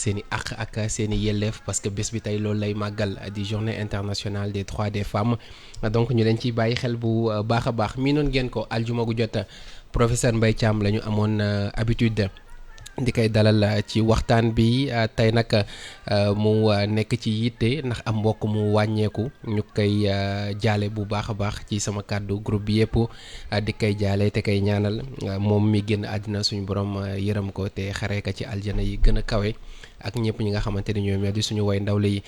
wax seen i àq ak seen i yelleef parce que bés bi tey loolu lay màggal di journée internationale des droits des femmes donc ñu leen ciy bàyyi xel bu baax a baax mii noon ngeen ko aljuma gu jot professeur Mbaye Thiam la ñu amoon habitude di koy dalal ci waxtaan bi tey nag mu nekk ci yitte ndax am mbokk mu wàññeeku ñu koy jaale bu baax a baax ci sama kàddu groupe bi yëpp di koy jaale te koy ñaanal moom mi génn àddina suñu borom yërëm ko te xaree ko ci aljana yi gën a kawe ak ñëpp ñi nga xamante ni ñoom di suñu way ndaw yi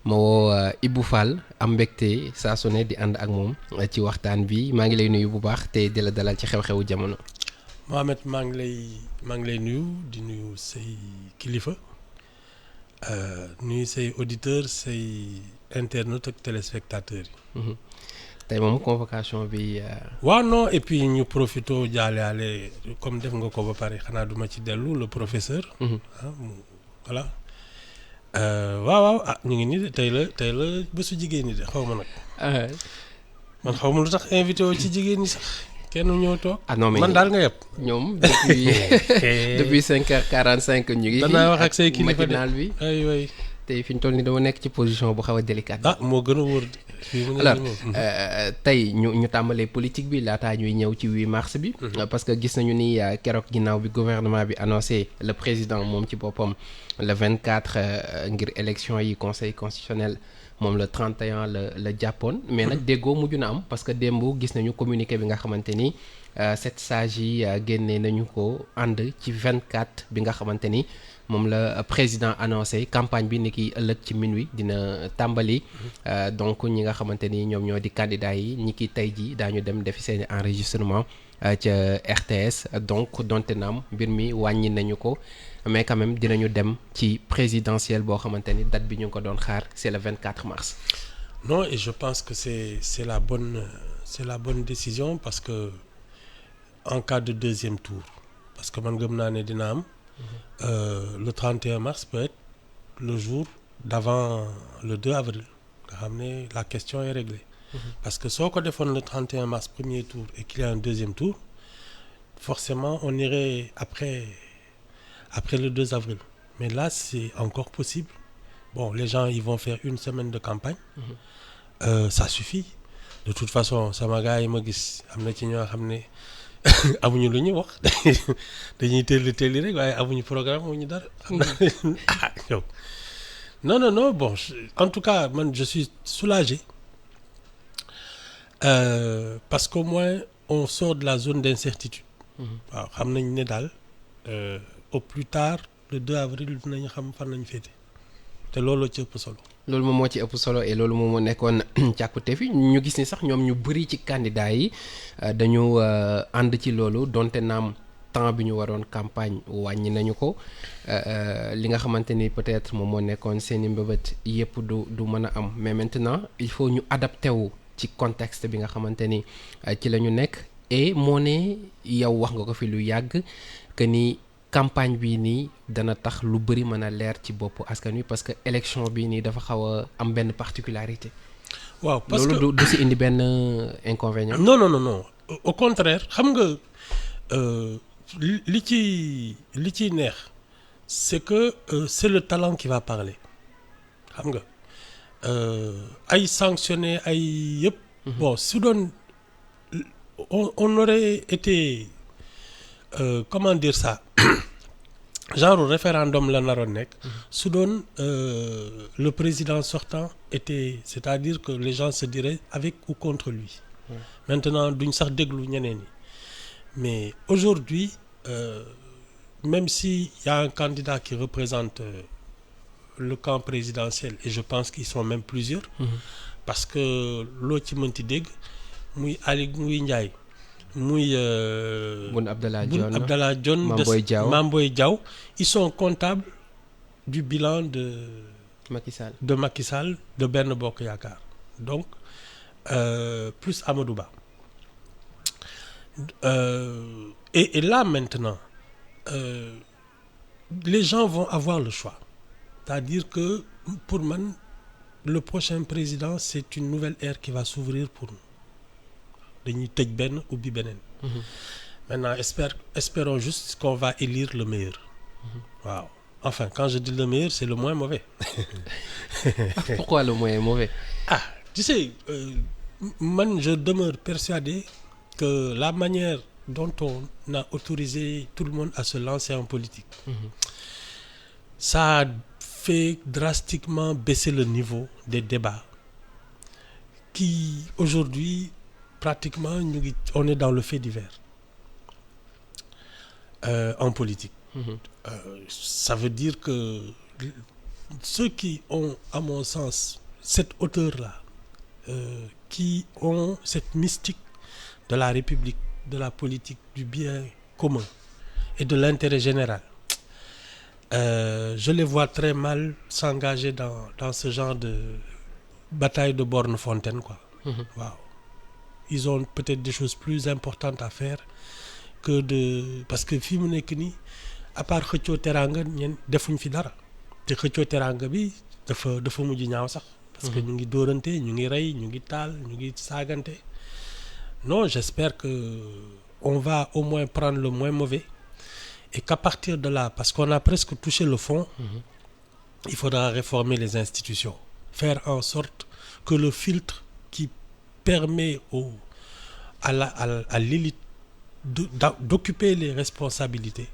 ma woo Ibou Fall am mbégte saa su ne di ànd ak moom ci waxtaan bi maa ngi lay nuyu bu baax te di la dalal ci xew-xewu jamono. Mohamed maa ngi lay nuyu di nuyu say kilifa nuyu say auditeurs say internautes ak téléspectateurs yi. tey moom convocation bi. waaw non et puis ñu profito jaale comme def nga ko ba pare xanaa duma ci dellu le professeur. Voilà waaw ñu ngi nii de tey la bésu jigéen ñi de xaw ma nag. man xaw ma lu tax invité woo ci jigéen ñi sax. kenn ñëw toog. non mais man daal nga yëpp. ñoom depuis 5h45 ñu ngi. danaa wax ak say kilifa matinal bi. ay tey fi ñu toll nii dama nekk ci position bu xaw a délicate. moo gën a wóor de. alors tey ñu tàmbalee politique bi laataa ñuy ñëw ci 8 mars bi. parce que gis nañu ni keroog ginnaaw bi gouvernement bi annoncé le président moom ci boppam le 24 ngir élection yi conseil constitutionnel. moom le 31 la jàppoon mais nag déggoo mujj na am parce que démb gis nañu communiqué bi nga xamante ni 7 sages yi génnee nañu ko ànd ci 24 bi nga xamante ni moom la président annoncé campagne bi ni ki ëllëg ci minuit dina tàmbali donc ñi nga xamante ni ñoom ñoo di candidats yi ñi ki tey ji daañu dem defi seeni enregistrement ca RTS donc donte naam mbir mi wàññi nañu ko mais quand même dinañu dem ci présidentielle boo xamante ni date bi ñu ngi ko doon xaar c'est le 24 mars. Non, et je pense que c'est la bonne décision parce que en cas de deuxième tour parce que man gëm naa ne dina am le 31 mars peut être le jour d'avant le 2 avril nga xam ne la question est réglée. Parce que soo ko defoon le 31 mars premier tour et qu'il y a un deuxième tour forcément on irait après le 2 avril. Mais là, c'est encore possible. Bon, les gens, ils vont faire une semaine de campagne. Ça suffit. De toute façon, sama gars yi ma gis am na ci ñoo xam ne amuñu lu ñu wax dañuy teel rek waaye amuñu programme amuñu dara. Non. Bon, en tout cas, man, je suis soulagé. Parce qu'au moins, on sort de la zone d'incertitude. waaw xam nañ ne daal. Au plus tard le 2 avril dinañ xam fan lañ féete te loolu ci ëpp solo. loolu moom moo ci ëpp solo et loolu moom moo nekkoon càkkute fi ñu gis ni sax ñoom ñu bëri ci candidat yi dañu ànd ci loolu donte naam temps bi ñu waroon campagne wàññi nañu ko li nga xamante ni peut-être moom moo nekkoon seeni mbëbët yëpp du mën a am mais maintenant il faut ñu adapté wu ci contexte bi nga xamante ni ci la ñu nekk et moo ne yow wax nga ko fi lu yàgg que ni. campagne bii nii dana tax lu bëri mën a leer ci bopp askan wi parce que élection bii nii dafa xaw a am benn particularité. waaw parce que loolu du si indi benn inconvénient. non au contraire xam nga li ci neex c'est que c'est le talent qui va parler xam nga ay sanctionné ay yëpp. bon su doon on aurait été comment dire ça. genre référendum la naroon nekk su doon le président sortant était c'est-à-dire que les gens se diraient avec ou contre lui. Maintenant duñ sax déglu ñeneen ñi mais aujourd'hui même si y a un candidat qui représente le camp présidentiel et je pense qu'ils sont même plusieurs parce que loo ci mënti dégg muy Ali muy Ndiaye muy Boun Abdallah Dionne Mame Boye Diao ils sont comptables du bilan de Macky Sall de Benno Bokk Yaakaar donc plus Amadou Ba et là maintenant les gens vont avoir le choix c'est-à-dire que pour man le prochain président c'est une nouvelle ère qui va s'ouvrir pour nous dañuy tëj benn ubbi beneen. Maintenant espérons juste qu'on va élire le meilleur. waaw enfin quand je dis le meilleur c'est le moins mauvais. Pourquoi le moins mauvais? Ah, tu sais, man je demeure persuadé que la manière dont on a autorisé tout le monde à se lancer en politique, ça a fait drastiquement baisser le niveau des débats qui aujourd'hui pratiquement on est dans le fait divers en politique. Ça veut dire que ceux qui ont, à mon sens, cette hauteur-là, qui ont cette mystique de la République, de la politique, du bien commun et de l'intérêt général, je les vois très mal s'engager dans ce genre de bataille de borne-fontaine, quoi. Waaw. Ils ont peut-être des choses plus importantes à faire que de... Parce que fi mu nekk nii à part xëccoo teraanga ñen defuñ fi dara te xëccoo teraanga bi dafa mujj ñaaw sax. Parce que ñu ngi dóorante ñu ngi rey ñu ngi taal ñu ngi saagante. Non, j'espère que on va au moins prendre le moins mauvais et qu'à partir de là, parce qu'on a presque touché le fond, il faudra réformer les institutions, faire en sorte que le filtre qui permet à l'élite d'occuper les responsabilités,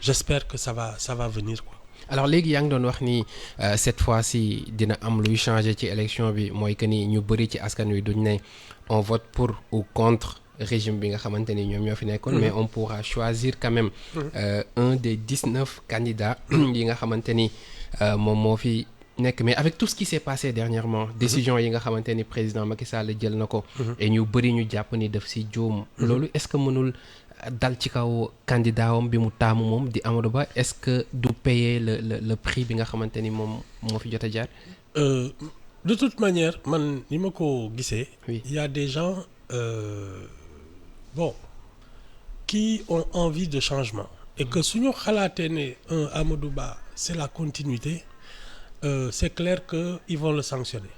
j'espère que ça va venir, quoi. Alors léegi yaa ngi doon wax ni cette fois-ci dina am luy changer ci élection bi mooy que ni ñu bëri ci askan wi duñ ne on vote pour ou contre régime bi nga xamante ni ñoom ñoo fi nekkoon, mais on pourra choisir quand même un des 19 candidats yi nga xamante ni moom moo fi nekk. Mais avec tout ce qui s'est passé dernièrement, décision yi nga xamante ni président Macky Sall jël na ko et ñu bëri ñu jàpp ni daf si juum, loolu est-ce que mënul dal ci kaw candidat wam bi mu taamu moom di Amadou Ba? Est-ce que du payer le prix bi nga xamante ni moom moo fi jot a jaar? De toute manière man ni ma ko gisee, oui, il y a des gens bon qui ont envie de changement et que suñu xalaatee ne un Amadou Ba c'est la continuité, c'est clair que ils vont le sanctionner.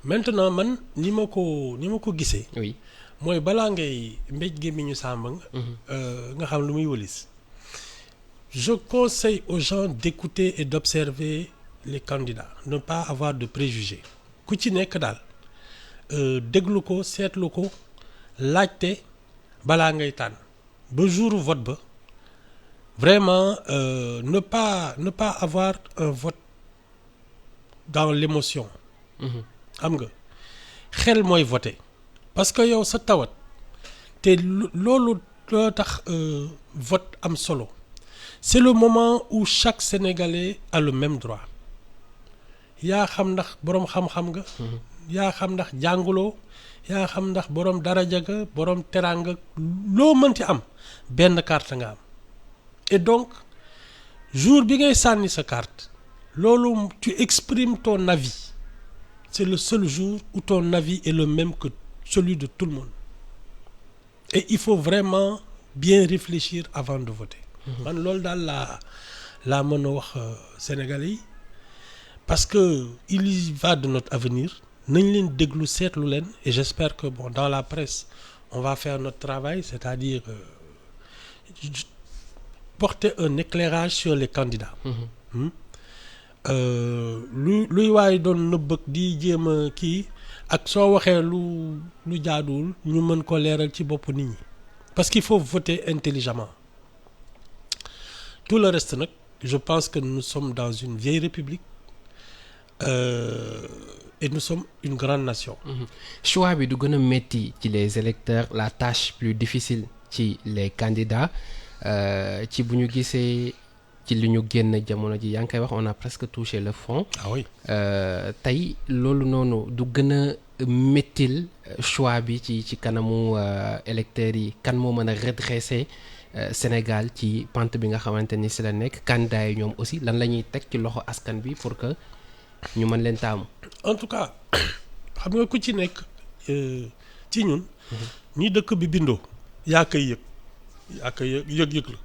Maintenant man ni ma ko gisee, oui, mooy balaa ngay mbéj gémmiñu sàmba nga xam lu muy wëlis. Je conseille aux gens d'écouter et d'observer les candidats, ne pas avoir de préjugés. Ku ci nekk daal déglu ko seetlu ko laajte balaa ngay tànn ba jour vote ba vraiment ne pas avoir un vote dans l'émotion. Xam nga xel mooy voter parce que yow sa tawat te loolu loo tax vote am solo, c'est le moment où chaque Sénégalais a le même droit. yaa xam ndax boroom xam-xam nga, yaa xam ndax jànguloo, yaa xam ndax boroom daraja nga, boroom teraanga, loo mënti am benn carte nga am. Et donc jour bi ngay sànni sa carte, loolu tu exprimes ton avis. C'est le seul jour où ton avis est le même que celui de tout le monde. Et il faut vraiment bien réfléchir avant de voter. Man loolu daal laa mën a wax Sénégalais yi, parce que il y va de notre avenir. Nañ leen déglu seetlu leen, et j'espère que bon dans la presse on va faire notre travail, c'est-à-dire porter un éclairage sur les candidats. luy waaye doon nëbbëg di jéem a kii ak soo waxee lu jaaduwul ñu mën ko leeral ci bopp nit ñi, parce qu'il faut voter intelligemment. Tout le reste nag, je pense que nous sommes dans une vieille république et nous sommes une grande nation. choix bi du gën a métti ci les électeurs, la tâche plus difficile ci les candidats, ci bu ñu gisee ci li ñu génn jamono ji yaa ngi koy wax, on a presque touché le fond. Ah oui. tey loolu noonu du gën a méttil choix bi ci kanamu électeurs yi, kan moo mën a redresser Sénégal ci pente bi nga xamante ni si la nekk, candidat yi ñoom aussi lan la ñuy teg ci loxo askan bi pour que ñu mën leen taamu. En tout cas xam nga ku ci nekk ci ñun ñi dëkk bi bindoo yaa koy yëg la.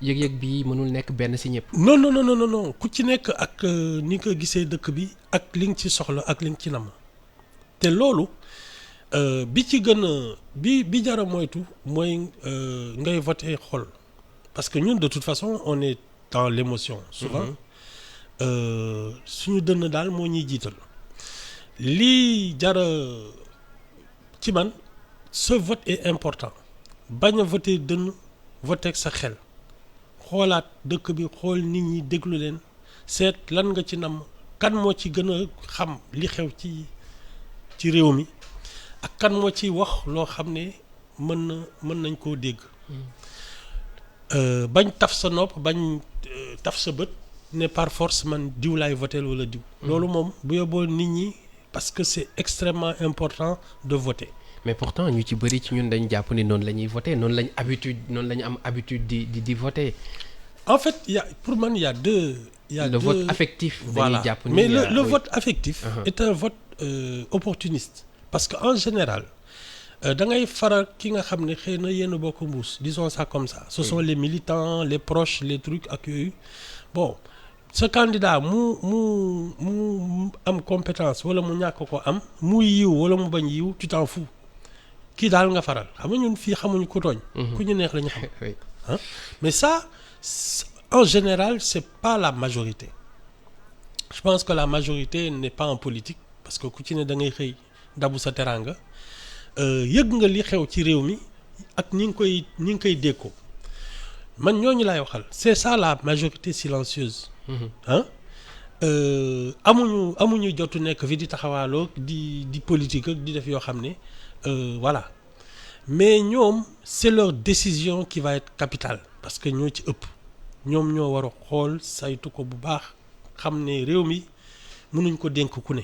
yëg-yëg bi mënul nekk benn si ñëpp. non ku ci nekk ak ni nga gisee dëkk bi ak li nga ci soxla ak li nga ci nam, te loolu bi ci gën a bi jara moytu mooy ngay voter xol, parce que ñun de toute façon on est dans l'émotion souvent suñu dënn daal moo ñuy jiital lii jara ci man ce vote est important bañ a voter dënn voter ak sa xel xoolaat dëkk bi xool nit ñi déglu leen seet lan nga ci nam kan moo ci gën a xam li xew ci réew mi ak kan moo ci wax loo xam ne mën nañ koo dégg bañ taf sa nopp bañ taf sa bët ne par force man diw laay voter wala diw loolu moom bu yóbboo nit ñi parce que c'est extrêmement important de voter mais pourtant ñu ci bëri ci ñun dañ jàpp ni noonu la ñuy voter noonu lañ am habitude di voter en fait pour man il y a deux vote affectif voilà jàpp ni mais le vote affectif est un vote opportuniste parce que en général da ngay faral ki nga xam ne xëy na yéen a bokk mbuus disons ça comme ça ce sont les militants les proches les trucs ak yooyu bon ce candidat mu am compétence wala mu ñàkk ko am mu yiw wala mu bañ yiw tu t'en fous kii daal nga faral xam nga ñun fii xamuñu ku tooñ ku ñu neex la ñu xam mais ça en général c'est pas la majorité je pense que la majorité n'est pas en politique parce que ku ci ne da ngay xëy dabu sa teraanga yëg nga li xew ci réew mi ak ñi ngi koy déggoo man ñooñu laay waxal c'est ça la majorité silencieuse amuñu jotu nekk fi di taxawaaloo di politique ak di def yoo xam ne voilà mais ñoom c'est leur décision qui va être capitale parce que ñoo ci ëpp ñoom ñoo war a xool saytu ko bu baax xam ne réew mi mënuñ ko dénk ku ne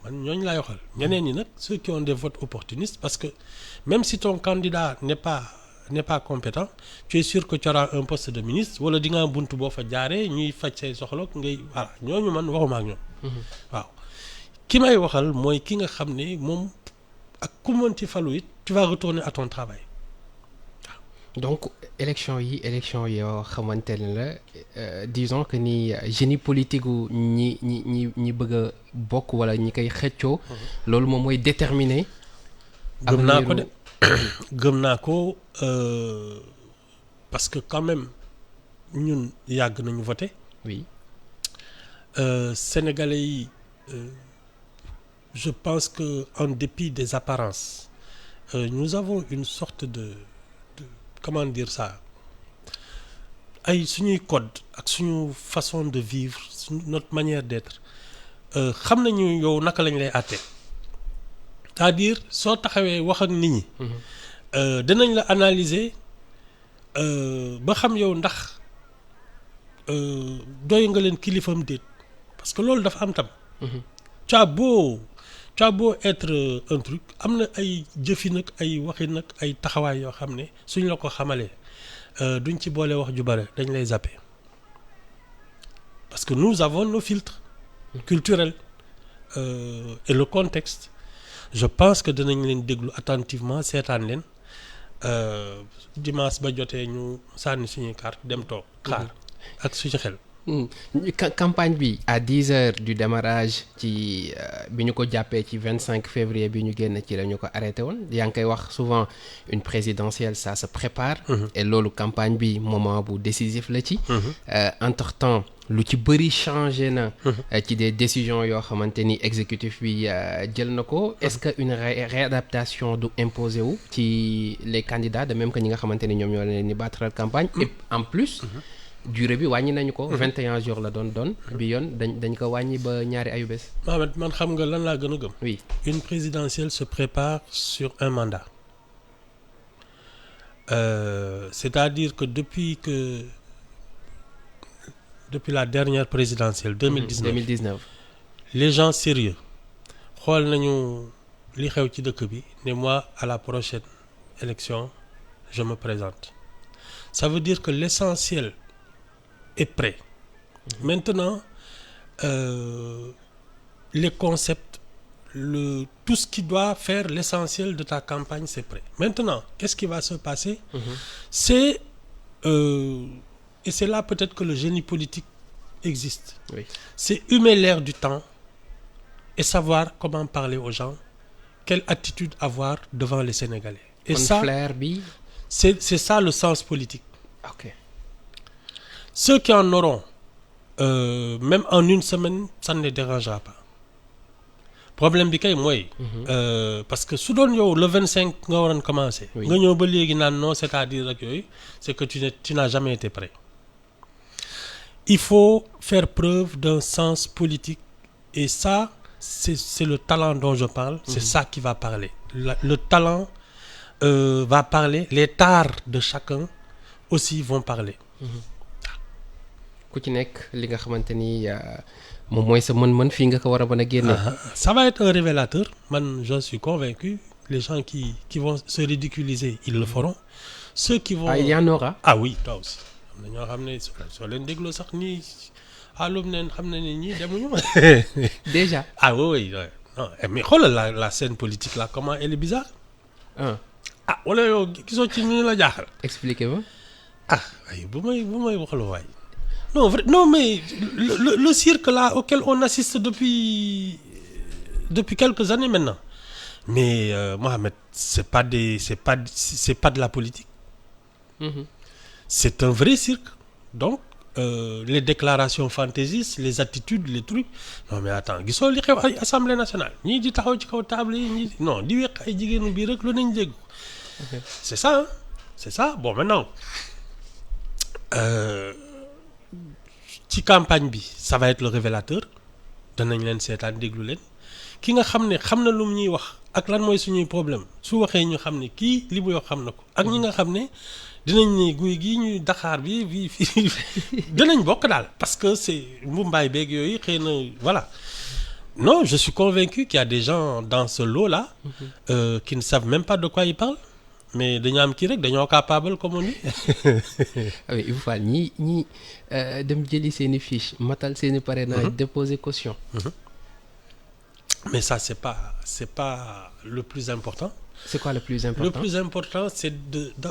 man ñooñu laay waxal ñeneen ñi nag ceux qui ont des votes opportunistes parce que même si ton candidat n'est pas compétent tu es sûr que tu auras un poste de ministre wala di nga am buntu boo fa jaaree ñuy faj say soxla ngay voilà ñooñu man waxuma ak ñoom waaw ki may waxal mooy ki nga xam ne moom ak ku mënti falu it tu vas retourner à ton travail donc élection yoo xamante ne la disons que ni génie politique gu ñi bëgg a bokk wala ñi koy xëccoo loolu moom mooy déterminer gëm naa ko de gëm naa ko parce que quand même ñun yàgg nañu voter oui sénégalais yi je pense que en dépit des apparences nous avons une sorte de comment dire ça ay suñuy code ak suñu façon de vivre notre manière d'être xam nañu yow naka lañ lay àtte c'est-à-dire soo taxawee wax ak nit ñi dinañ la analyser ba xam yow ndax doy nga leen kilifam déet parce que loolu dafa am tam tu as beau être un truc am na ay jëfi nag ay waxi nag ay taxawaay yoo xam ne suñ la ko xamalee duñ ci boole wax ju bare dañ lay zapper parce que nous avons nos filtres culturels et le contexte je pense que dinañ leen déglu attentivement seetaan leen dimanche ba jotee ñu sànni suñuy carte dem toog xaar ak suñu xel campagne bi à 10 heures du démarrage ci bi ñu ko jàppee ci 25 février bi ñu génn ci la ñu ko arrêté woon yaa ngi koy wax souvent une présidentielle ça se prépare et loolu campagne bi moment bu décisif la ci entre temps lu ci bëri changé na ci des décisions yoo xamante ni exécutif bi jël na ko est-ce que une réadaptation du imposé wu ci les candidats de même que ñi nga xamante ni ñoom ñoo leen ni battre campagne et en plus durée bi wàññi nañu ko 21 jours la doon bi yoon dañ ko wàññi ba ñaari ayubés. Mohamed man xam nga lan laa gën a gëm. oui une présidentielle se prépare sur un mandat c'est-à-dire que depuis la dernière présidentielle 2019 les gens sérieux xool nañu li xew ci dëkk bi ne moi à la prochaine élection je me présente ça veut dire que l'essentiel est prêt. Maintenant les concepts tout ce qui doit faire l'essentiel de ta campagne c'est prêt. Maintenant qu'est-ce qui va se passer c'est et c'est là peut-être que le génie politique existe. Oui. C'est humer l'air du temps et savoir comment parler aux gens, quelle attitude avoir devant les Sénégalais. Et ça flair bi c'est ça le sens politique. OK. ceux qui en auront même en une semaine ça ne les dérangera pas problème bi kay mooy parce que su doon yow le 25 nga waroon commencer Oui. nga ñëw ba léegi naan non c'est-à-dire ak yooyu c'est que tu n'as jamais été prêt il faut faire preuve d'un sens politique et ça c'est le talent dont je parle c'est ça qui va parler le talent va parler les tares de chacun aussi vont parler ku ci nekk li nga xamante ni moom mooy sa mën-mën fii nga ko war a mën a génne. ça va être un révélateur man j'en suis convaincu les gens qui vont se ridiculiser ils le feront ceux qui vont il y en aura. oui toi aussi am na ñoo xam ne soo leen dégloo sax nii alum neen xam na ne ñii demuñu déjà. oui non mais xoolal la scène politique là comment elle est bizarre wala yow gisoo ci ñu la jaaxal expliquez-moi. ay bu may wax la waay non mais le cirque là auquel on assiste depuis quelques années maintenant mais Mohamed c'est pas de la politique c'est un vrai cirque donc les déclarations fantaisistes les attitudes les trucs non mais attends gisoo li xew ay assemblée nationale ñii di taxaw ci kaw table yi ñii non di weq ay jigéenu bii rek lu nañ dégg c'est ça bon maintenant ci campagne bi ça va être le révélateur danañ leen seetaan déglu leen ki nga xam ne xam na lu mu ñuy wax ak lan mooy suñuy problème su waxee ñu xam ne kii li muy wax xam na ko ak ñi nga xam ne dinañ ne guy gii ñuy Dakar bi fii dinañ bokk daal parce que c'est mbumbaay beeg yooyu xëy na voilà non je suis convaincu qu'il y a des gens dans ce lot là qui ne savent même pas de quoi ils parlent mais dañoo am kii rek dañoo capable comme on dit. oui il faut ñi dem jëli seeni fiche matal seeni parrainage déposer caution. mais ça c'est pas le plus important. c'est quoi le plus important? Le plus important c'est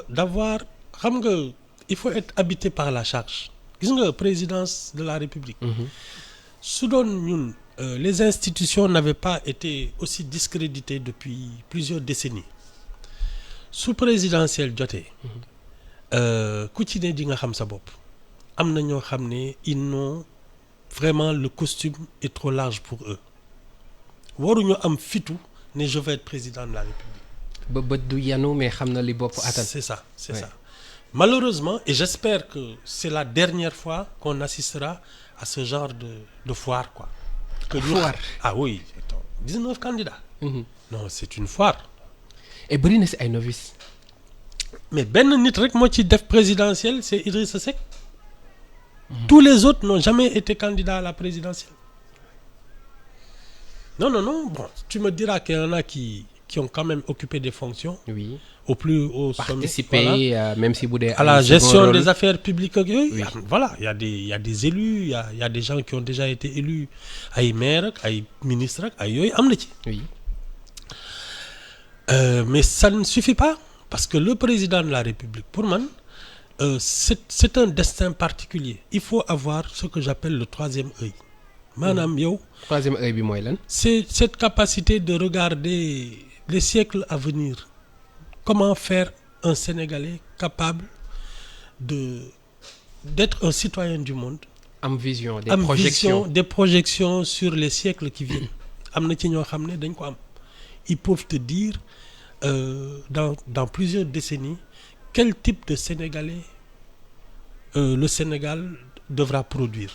d'avoir xam nga il faut être habité par la charge gis nga présidence de la République. su doon ñun les institutions n'avaient pas été aussi discréditées depuis plusieurs décennies. su présidentielle jotee ku ci ne di nga xam sa bopp am na ñoo xam ne ils n'ont vraiment le costume est trop large pour eux waruñu am fitu ne je vais être président de la République. ba bët du yanu mais xam na li bopp attan. c'est ça malheureusement et j'espère que c'est la dernière fois qu'on assistera à ce genre de foire quoi. Foire oui 19 candidats. Non c'est une foire. et bëri na si ay novices. mais benn nit rek moo ci def présidentielle c'est Idrissa Seck. tous les autres n'ont jamais été candidats à la présidentielle. non bon tu me diras qu'il y en a qui ont quand même occupé des fonctions. oui au plus haut sommet. participer voilà. Même si bu dee à la gestion des affaires publiques ak yooyu. Oui. Voilà il y a des élus il y a des gens qui ont déjà été élus ay maires ak ay ministres ak ay yooyu am na ci. oui. Mais ça ne suffit pas parce que le président de la République pour man c'est un destin particulier il faut avoir ce que j'appelle le troisième œil maanaam yow. troisième œil bi mooy lan. c'est cette capacité de regarder les siècles à venir comment faire un Sénégalais capable d'être un citoyen du monde. am vision des projections sur les siècles qui viennent am na ci ñoo xam ne dañ ko am ils peuvent te dire dans plusieurs décennies quel type de Sénégalais le Sénégal devra produire.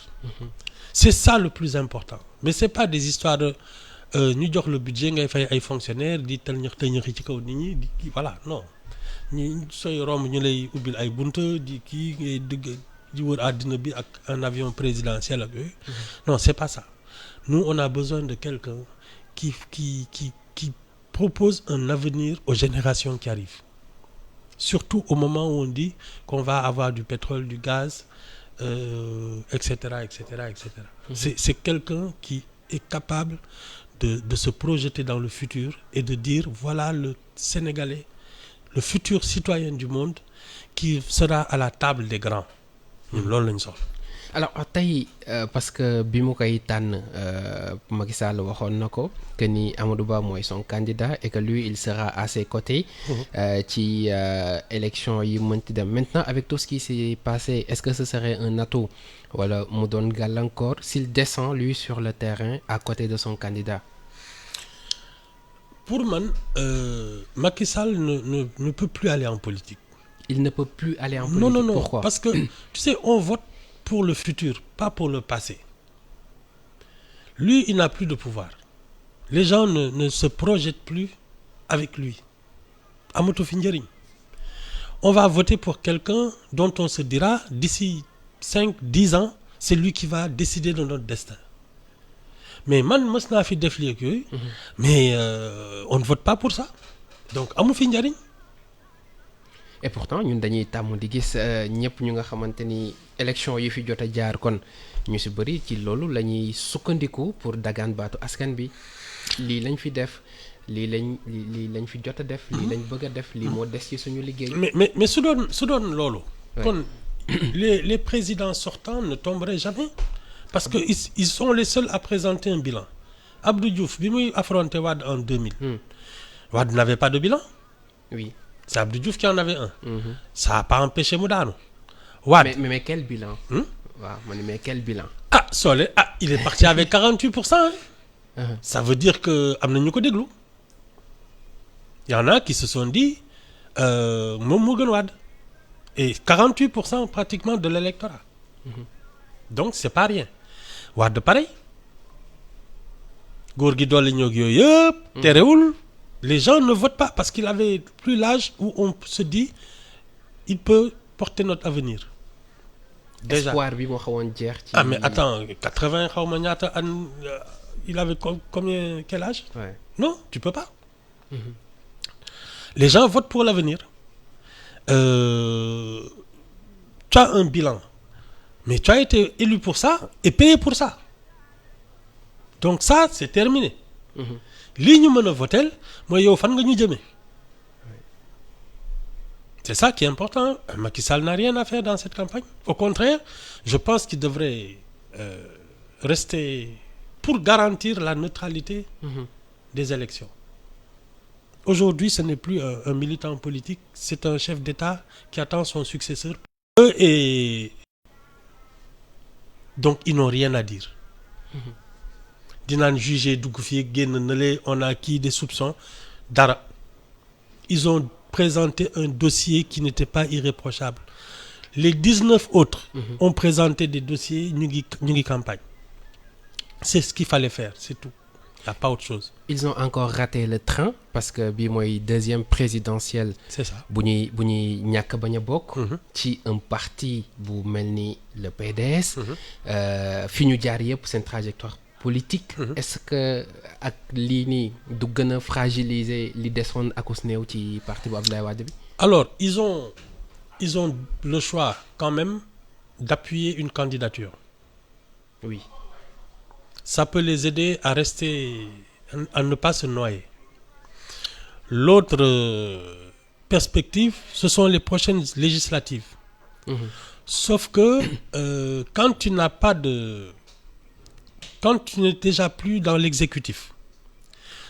C'est ça le plus important mais c'est pas des histoires de ñu jox le budget ngay fay ay fonctionnaires di tëñëxi ci kaw nit ñi di voilà non ñu sooy romb ñu lay ubbil ay bunta di kii ngay dëgg di wër àddina bi ak un avion présidentiel ak yooyu. Non c'est pas ça nous on a besoin de quelqu'un qui propose un avenir aux générations qui arrivent surtout au moment où on dit qu'on va avoir du pétrole du gaz etc. C'est quelqu'un qui est capable de se projeter dans le futur et de dire voilà le Sénégalais le futur citoyen du monde qui sera à la table des grands. ñun loolu lañ soxla. alors tey parce que bi mu koy tànn Macky Sall waxoon na ko que ni Amadou Ba mooy son candidat et que lui il sera à ses côtés ci élection yi mënti dem maintenant avec tout ce qui s'est passé est-ce que ce serait un atout wala mu doon gàllankoor s'il descend lui sur le terrain à côté de son candidat. Pour man Macky Sall ne peut plus aller en politique. Il ne peut plus aller en politique. Non. Pourquoi? Parce que tu sais, on vote pour le futur, pas pour le passé. Lui, il n'a plus de pouvoir. Les gens ne se projettent plus avec lui. Amatu fi njëriñ. On va voter pour quelqu'un dont on se dira d'ici 5-10 ans, c'est lui qui va décider de notre destin. Mais man mës naa fi def lii ak yooyu. Mais on ne vote pas pour ça. Donc amu fi njëriñ. Et pourtant ñun dañuy tàmm di gis ñëpp ñu nga xamante ni élection yi fi jot a jaar kon ñu si bëri ci loolu la ñuy sukkandiku pour dagaan baatu askan bi lii lañ fi def lii lañ fi jot a def. lii lañ bëgg a def lii moo des ci suñu liggéey. mais su doon loolu. kon les présidents sortants ne tomberaient jamais. parce que ils sont les seuls à présenter un bilan. Abdou Diouf bi muy affronté Wade en 2000. Wade n'avait pas de bilan. Oui. C'est Abdou Diouf qui en avait un. Ça n'a pas empêché mu daanu. Wade mais quel bilan. waaw mais quel bilan. Il est parti avec 48%. Ça veut dire que am na ñu ko déglu. Il y en a qui se sont dit moom moo gën Wade. Et 48% pratiquement de l'électorat. Donc c'est pas rien. Wade pareil. góor gi dolli ñoog yooyu yëpp. terewul. Les gens ne votent pas parce qu'il avait plus l'âge où on se dit il peut porter notre avenir. Déjà. Espoir bi moo xawoon jeex ci. Ah mais attends 80 xaw ma ñaata an il avait combien quel âge? Ouais. Non, tu peux pas. Les gens votent pour l'avenir. Tu as un bilan. Mais tu as été élu pour ça et payé pour ça. Donc ça, c'est terminé. Lii ñu mën a voter mooy yow fan nga ñu jëmee. C'est ça qui est important. Macky Sall n'a rien à faire dans cette campagne. Au contraire, je pense qu'il devrait rester pour garantir la neutralité des élections. Aujourd'hui, ce n'est plus un militant politique, c'est un chef d'État qui attend son successeur. Et donc, ils n'ont rien à dire. Dinaan jugé dugg fii génn na lee on a acquis des soupçons dara. Ils ont présenté un dossier qui n'était pas irréprochable. Les 19 autres ont présenté des dossiers ñu ngi campagne. C'est ce qu'il fallait faire, c'est tout. Il n'y a pas autre chose. Ils ont encore raté le train parce que bii mooy deuxième présidentielle. C'est ça. bu ñuy ñàkk bañ a bokk. ci un parti bu mel ni le PDS. fi ñu jaar yëpp seen trajectoire politique. Est-ce que ak lii nii du gën a fragiliser li desoon akus néew ci parti bu Abdoulaye Wade bi. Alors ils ont le choix quand même d'appuyer une candidature. Oui. Ça peut les aider à rester, à ne pas se noyer. L'autre perspective, ce sont les prochaines législatives. Sauf que quand tu n'es déjà plus dans l'exécutif,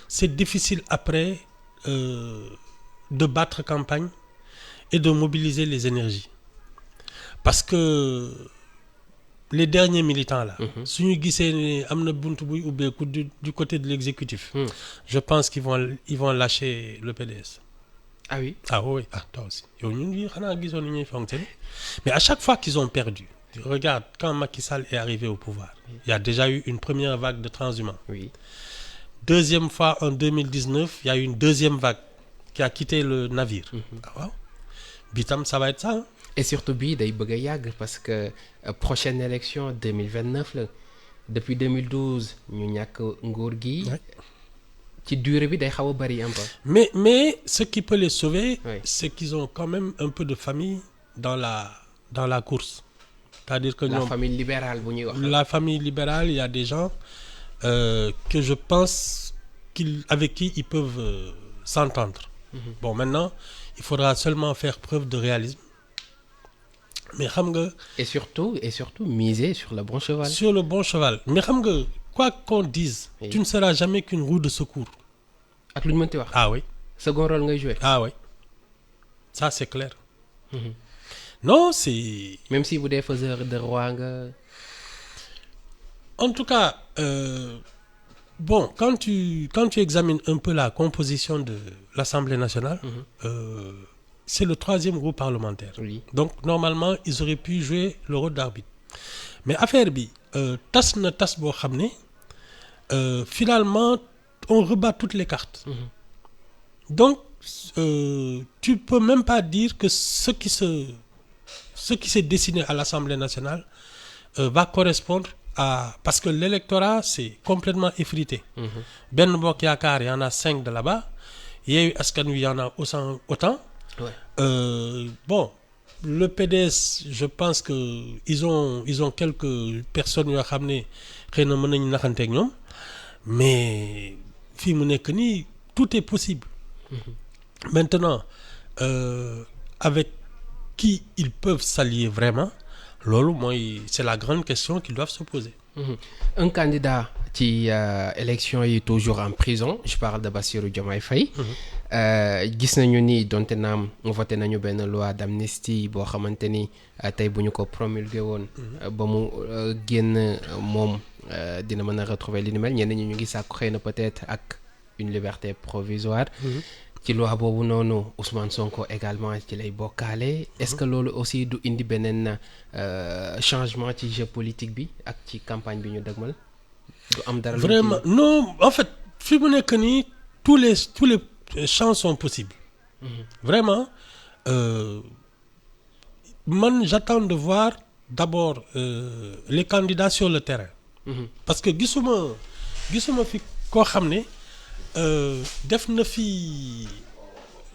c'est difficile après de battre campagne et de mobiliser les énergies. Parce que les derniers militants là, si ñu gisee ne am na buntu buy ubbeeku du côté de l'exécutif, je pense qu'ils vont lâcher le PDS. Ah oui. Ah oui, ah toi aussi. Yow ñun ñi xanaa gisoon ni ñuy fonctionner. Mais à chaque fois qu'ils ont perdu, regarde quand Macky Sall est arrivé au pouvoir, il y a déjà eu une première vague de transhumants. Oui. Deuxième fois en 2019, il y a eu une deuxième vague qui a quitté le navire. Ah waaw. Bi tam ça va être ça. Et surtout bii day bëgg a yàgg parce que prochaine élection 2029 la depuis 2012 ñu ñàkk nguur gi. ci durée bi day xaw a bari un peu. Mais ce qui peut les sauver, oui, c'est qu'ils ont quand même un peu de famille dans la course. C'est-à-dire que la famille libérale bu ñuy wax. La famille libérale, il y a des gens que je pense avec qui ils peuvent s'entendre. Bon, maintenant, il faudra seulement faire preuve de réalisme. mais xam nga. et surtout miser sur le bon cheval. Sur le bon cheval mais xam nga quoi qu'on dise. Oui. Tu ne seras jamais qu'une roue de secours. ak lu ñu mënti wax. Ah oui. second rôle ngay jouer. Ah oui. Ça c'est clair. Non c'est. même si bu dee faiseur de roi nga. En tout cas bon quand tu examines un peu la composition de l'Assemblée nationale. C'est le 3e groupe parlementaire. Oui. Donc normalement ils auraient pu jouer le rôle d'arbitre mais affaire bi tas na tas boo xam ne finalement on rebat toutes les cartes. Donc tu peux même pas dire que ce qui s'est dessiné à l'Assemblée nationale va correspondre à parce que l'électorat c'est complètement effrité. Benno Bokk Yaakaar y en a 5 de là-bas Yewwi Askan Wi y en a autant. Ouais. Bon le PDS je pense que ils ont quelques personnes yoo xam ne xëy na mën nañu naxante ak ñoom mais fii mu nekk nii tout est possible. Maintenant avec qui ils peuvent s'allier vraiment loolu mooy c'est la grande question qu'ils doivent se poser. Un candidat ci élection yi toujours en prison je parle de Bassirou Diomaye Faye. Gis nañu ni donte naam voté nañu benn loi d'amnistie boo xamante ni tey bu ñu ko promulgué woon ba mu génn moom dina mën a retrouver li ni mel ñenn ñi ñu ngi sàkku xëy na peut-être ak une liberté provisoire. ci loi boobu noonu Ousmane Sonko également ci lay bokkaale. Est-ce que loolu aussi du indi beneen changement ci jeu politique bi ak ci campagne bi ñu dëgmal du am dara. Vraiment non en fait fi mu nekk nii tous les champs sont possibles. Vraiment man j'attends de voir d'abord les candidats sur le terrain. Parce que gisuma fi koo xam ne def na fi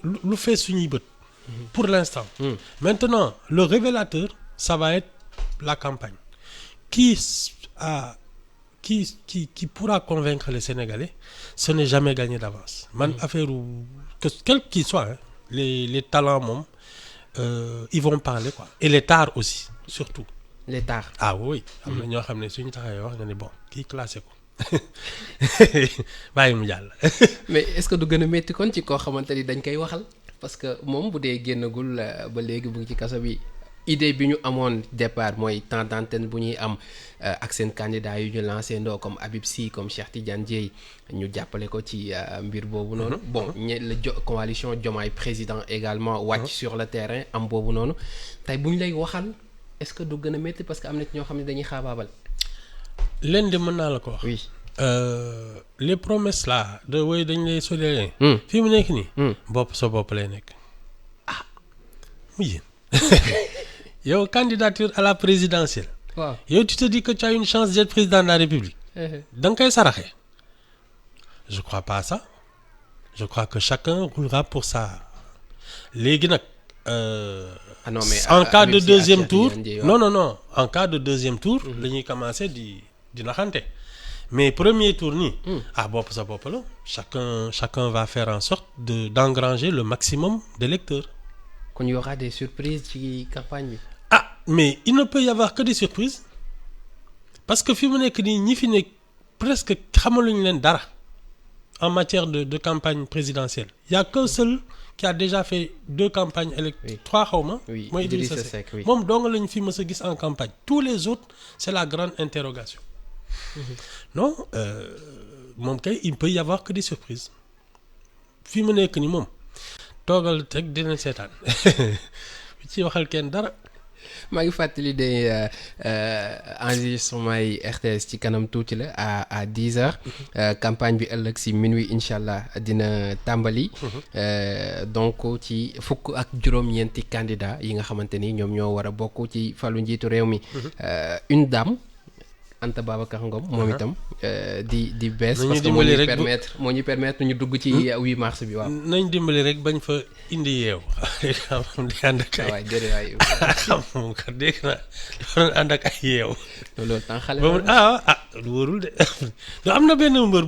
lu fait suñuy bët. Pour l'instant. Maintenant le révélateur ça va être la campagne qui pourra convaincre les Sénégalais. Ce n'est jamais gagné d'avance. Man affaire quel qu'il soit hein, les talents moom ils vont parler quoi et les tares aussi surtout. Les tares. Ah oui am na ñoo xam ne suñu taxawee wax nga ne bon kii classé ko bàyyi mu jàll. Mais est-ce que du gën a métti kon ci koo xamante ni dañ koy waxal parce que moom bu dee génnagul ba léegi bu ngi ci kaso bi idée bi ñu amoon départ mooy temps d'antenne bu ñuy am ak seen candidat yu ñu lancé ndoo comme Habib Sy comme Cheikh Tidiane Dièye ñu jàppale ko ci mbir boobu noonu. Bon la coalition Diomaye président également wàcc sur le terrain am boobu noonu tey bu ñu lay waxal est-ce que du gën a métti parce que am na ci ñoo xam ne dañuy xaabaabal. Leen de mën naa la ko wax. Oui. Les promesses là de woy dañ lay solee. fii mu nekk nii. bopp sa bopp lay nekk. Ah mu yéen. Yow candidature à la présidentielle. Waaw yow tu te dis que tu as une chance d'être président de la République. da nga koy saraxe. Je crois pas à ça. Je crois que chacun roulera pour ça. Léegi nag. Ah non, mais en cas de deuxième tour non. En cas de deuxième tour la ñuy commencer di naxante mais premier tour nii bopp sa bopp la chacun va faire en sorte d'engranger le maximum d'électeurs. Kon y aura des surprises ci campagne bi. Mais il ne peut y avoir que des surprises parce que fi mu nekk nii ñi fi nekk presque xamaluñu leen dara en matière de campagne présidentielle. Il y a qu'un seul qui a déjà fait 2 campagnes électorales. 3 xawma. Oui, mooy Idrissa Seck. oui. Moom dong lañu fi mës a gis en campagne. Tous les autres c'est la grande interrogation. Non moom kay il peut y avoir que des surprises fi mu nekk ni moom toogal teg dina seetaan ci waxal kenn dara. maa ngi fàttali de enregistrement yi RTS ci kanam tuuti la à 10h. Campagne bi ëllëg si minuit incha allah dina tàmbali. Donc ci fukk ak juróom-ñeenti candidats yi nga xamante ni ñoom ñoo war a bokk ci falu njiitu réew mi. Une dame Anta Babacar Ngom moom itam di bees. parce que moo ñu permettre ñu dugg ci 8 mars bi waaw. nañ dimbali rek bañ fa indi yeew. xam di ànd ak ay waay jërëjëf waay. xam moom kat dégg naa dafa doon ànd ak ay yeew. loolu temps xale lu wóorul de am na benn mbër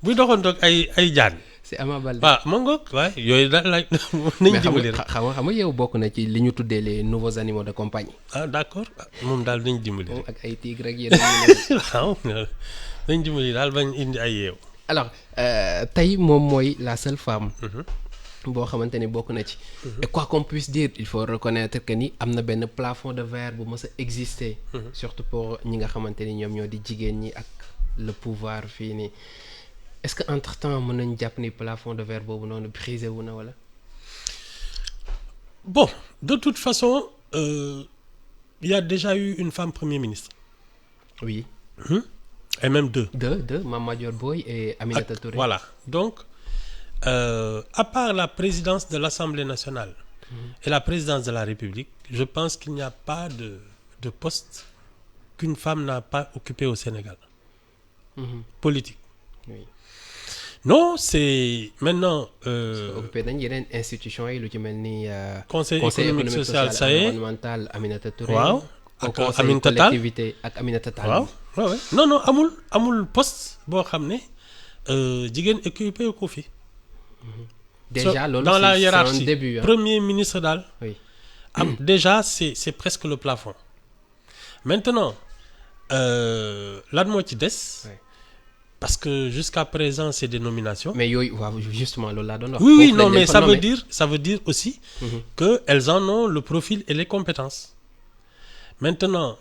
buy doxantoog ay jaan. c'est Ama Baldé. waaw ma ngoog waaye yooyu daal laaj nañ dimbali rek. xam nga yow bokk na ci li ñu tuddee les nouveaux animaux de compagnie. ah d'accord moom daal nañ dimbali moom rek. ak ay tigre rek yéen waaw nañ dimbali daal bañ indi ay yeew. alors tey moom mooy la seule femme. boo xamante ni bokk na ci. et quoi qu'on puisse dire il faut reconnaître que ni am na benn plafond de verre bu mës a exister. surtout pour ñi nga xamante ni ñoom ñoo di jigéen ñi ak le pouvoir fii nii est-ce que entre temps mën nañ jàpp ni plafond de verre boobu noonu brisé wu na wala. Bon, de toute façon, il y a déjà eu une femme Premier ministre. oui. Et même deux. Deux Mame Madior Boye et Aminata Touré. Voilà. Donc, à part la présidence de l'Assemblée nationale et la présidence de la République, je pense qu'il n'y a pas de poste qu'une femme n'a pas occupé au Sénégal. Politique. oui. Non, c'est maintenant... occupé nañ yeneen institutions yi lu ci mel ni. Conseil économique social ça y est environnemental Aminata Touré. waaw au ak conseil Aminata Tall collectivité ak Aminata Tall. waaw waaw non amul poste boo xam ne jigéen occupé ko fi. déjà loolu dans la c'est hiérarchie un début. premier ministre daal. oui. Déjà c'est presque le plafond. Maintenant lan moo ci des. Ouais. Parce que jusqu'à présent c'est des nominations. mais yooyu waaw justement loolu laa doon wax. oui foofu non lañ mais leen fa ça nommé. veut dire aussi que elles en ont le profil et les compétences. Maintenant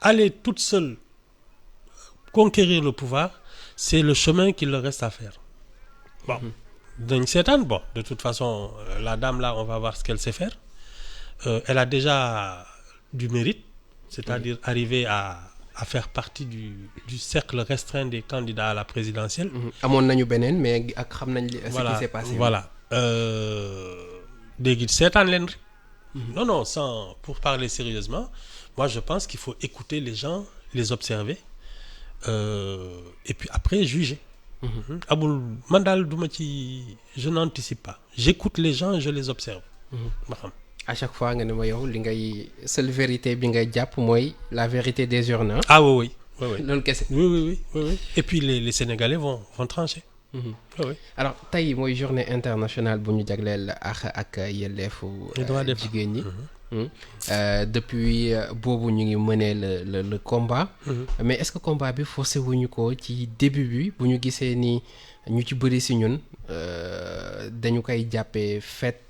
aller toute seule conquérir le pouvoir, c'est le chemin qu'il leur reste à faire. Bon, dañ seetaan bon de toute façon la dame là on va voir ce qu'elle sait faire. Elle a déjà du mérite, c'est-à-dire arriver à faire partie du cercle restreint des candidats à la présidentielle. amoon nañu beneen mais ak xam nañ li. ce qui s'est passé. Voilà léegi seetaan leen rek. Non sans pour parler sérieusement moi je pense qu'il faut écouter les gens les observer et puis après juger. amul man daal duma ci je n'anticipe pas j'écoute les gens je les observe. ma xam. à chaque fois nga ne ma yow li ngay seule vérité bi ngay jàpp mooy la vérité des urnes. ah oui. loolu kese. oui. Et puis les Sénégalais vont trancher. Oui. alors tey mooy journée internationale bu ñu jagleel ak yelleefu jigéen ñi. Depuis boobu ñu ngi mener le combat. Mais est-ce que combat bi forcé wuñu ko ci début bi bu ñu gisee ni ñu ci bëri si ñun dañu koy jàppee fête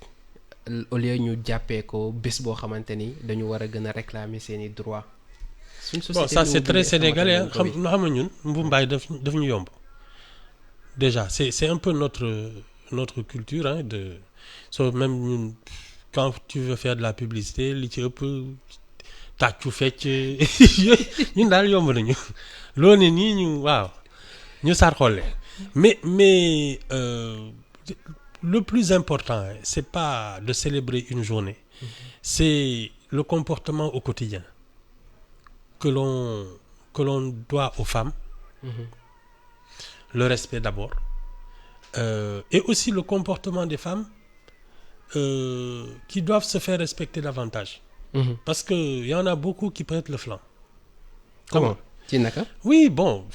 au lieu ñu jàppee ko bés boo xamante ni dañu war a gën a réclamer seeni droits. Bon ça c'est très sénégalais xam nga ñun mbumbaay daf ñu yomb. Déjà c'est un peu notre culture hein même ñun quand tu veux faire de la publicité li ci ëpp tàccu fecc ñun daal yomb nañu loo ne nii ñu waaw ñu sar xolle mais le plus important c'est pas de célébrer une journée c'est le comportement au quotidien que l'on doit aux femmes. Le respect d'abord et aussi le comportement des femmes qui doivent se faire respecter davantage. Parce que y en a beaucoup qui prêtent le flanc. Comment ci naka. Oui bon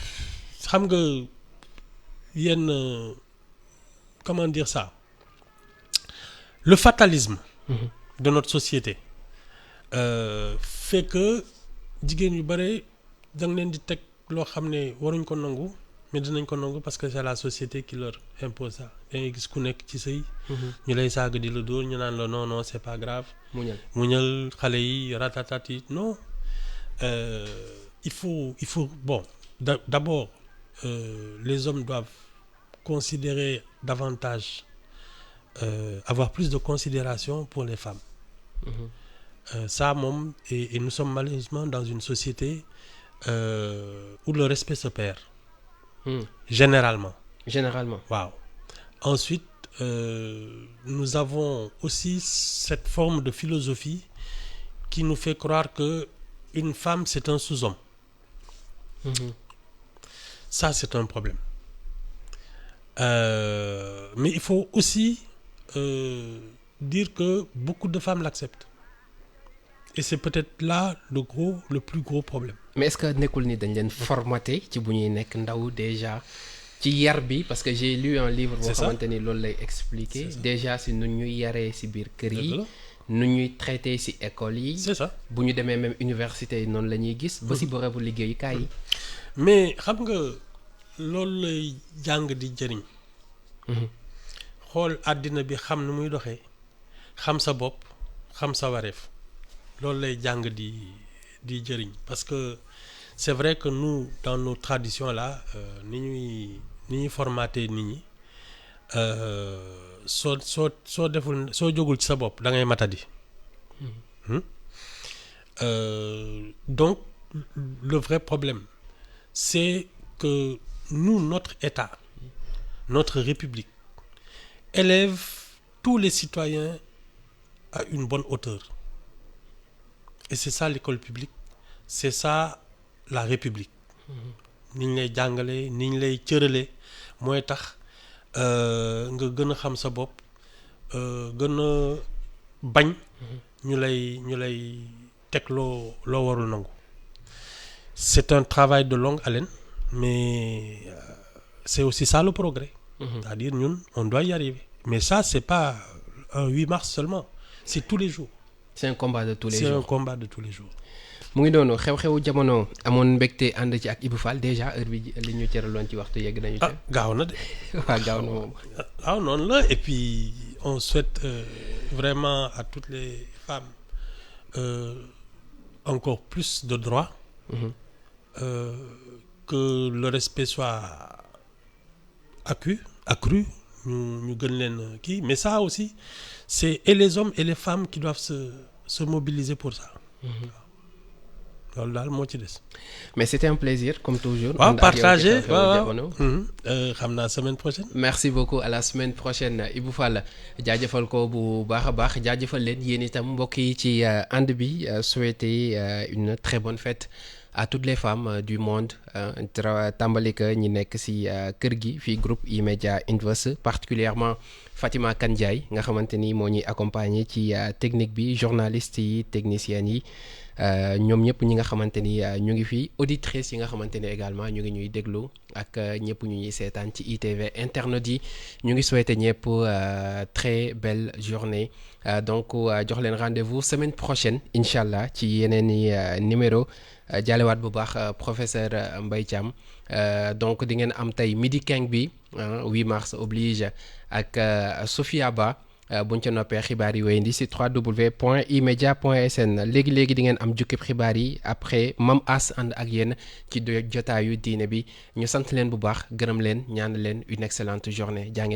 xam nga yenn comment dire ça le fatalisme de notre société fait que jigéen yu bare da nga leen di teg loo xam ne waruñ ko nangu mais dinañ ko nangu parce que c'est la société qui leur impose ça da ngay gis ku nekk ci sëy ñu lay saaga di la dóor ñu naan la non c'est pas grave muñal xale yi ratatati non il faut bon d'abord les hommes doivent considérer davantage avoir plus de considération pour les femmes. Ça moom et nous sommes malheureusement dans une société où le respect se perd. Généralement. Waaw. Ensuite nous avons aussi cette forme de philosophie qui nous fait croire que une femme c'est un sous-homme. Ça c'est un problème. Mais il faut aussi dire que beaucoup de femmes l'acceptent. Et c'est peut-être là le plus gros problème. Mais est-ce que nekkul ni dañ leen formaté ci bu ñuy nekk ndaw déjà ci yar bi parce que j'ai lu un livre boo C'est ça. xamante ni loolu lay expliquer C'est ça. déjà si nu ñuy yaree si biir kër yi Dëgg la. nu ñuy traité si école yi c'est ça. bu ñu demee même université yi noonu la ñuy gis ba si bërëbu liggéeyukaay yi mais xam nga loolu lay jàng di jëriñ. xool àddina bi xam nu muy doxee xam sa bopp xam sa wareef loolu lay jàng di jëriñ parce que c'est vrai que nous dans nos traditions là ni ñuy formaté nit ñi soo deful soo jógul ci sa bopp da ngay matadi. Donc le vrai problème c'est que nous notre État notre République élève tous les citoyens à une bonne hauteur et c'est ça l'école publique c'est ça la République ni ñu lay jàngalee ni ñu lay cëralee mooy tax nga gën a xam sa bopp gën a bañ ñu lay teg loo warul nangu c'est un travail de longue haleine mais c'est aussi ça le progrès. C'est-à-dire ñun on doit y arriver mais ça c'est pas un 8 mars seulement c'est tous les jours. c'est un combat de tous les c'est jours un combat de tous les jours. mu ngi doonu xew-xewu jamono amoon mbégte ànd ci ak Ibou Fall déjà heure bi li ñu cëraloon ci waxtu yegg nañu ci. gaaw na de. waaw gaaw na moom. waaw noonu la et puis on souhaite vraiment à toutes les femmes encore plus de droits. Que le respect soit accru ñu gën leen kii mais ça aussi c'est et les hommes et les femmes qui doivent se mobiliser pour ça. loolu daal moo ci des. mais c'était un plaisir comme toujours. waaw partager waaw xam naa semaine prochaine. merci beaucoup à la semaine prochaine Ibou Fall jaajëfal ko bu baax a baax jaajëfal leen yéen itam mbokk yi ci ànd bi souhaiter une très bonne fête à toutes les femmes du monde tàmbali que ñi nekk ci kër gi fii groupe E-Media Invest particulièrement Fatima Kandiaye nga xamante ni moo ñuy accompagner ci technique bi journalistes yi techniciens yi. ñoom ñëpp ñi nga xamante ni ñu ngi fi auditrices yi nga xamante ni également ñu ngi ñuy déglu ak ñëpp ñu ñuy seetaan ci ITV internautes yi ñu ngi souhaiter ñëpp très belle journée donc jox leen rendez-vous semaine prochaine incha allah ci yeneen i numéro jaalewaat bu baax professeur Mbaye Thiam donc di ngeen am tey midi keng bi 8 mars oblige ak Sophia Ba. buñ ca noppee xibaar yi wéyandi si www.emedia.sn léegi-léegi di ngeen am jukkib xibaar yi après Mam As ànd ak yéen ci jotaayu diine bi ñu sant leen bu baax gërëm leen ñaan leen une excellente journée jaa ngeen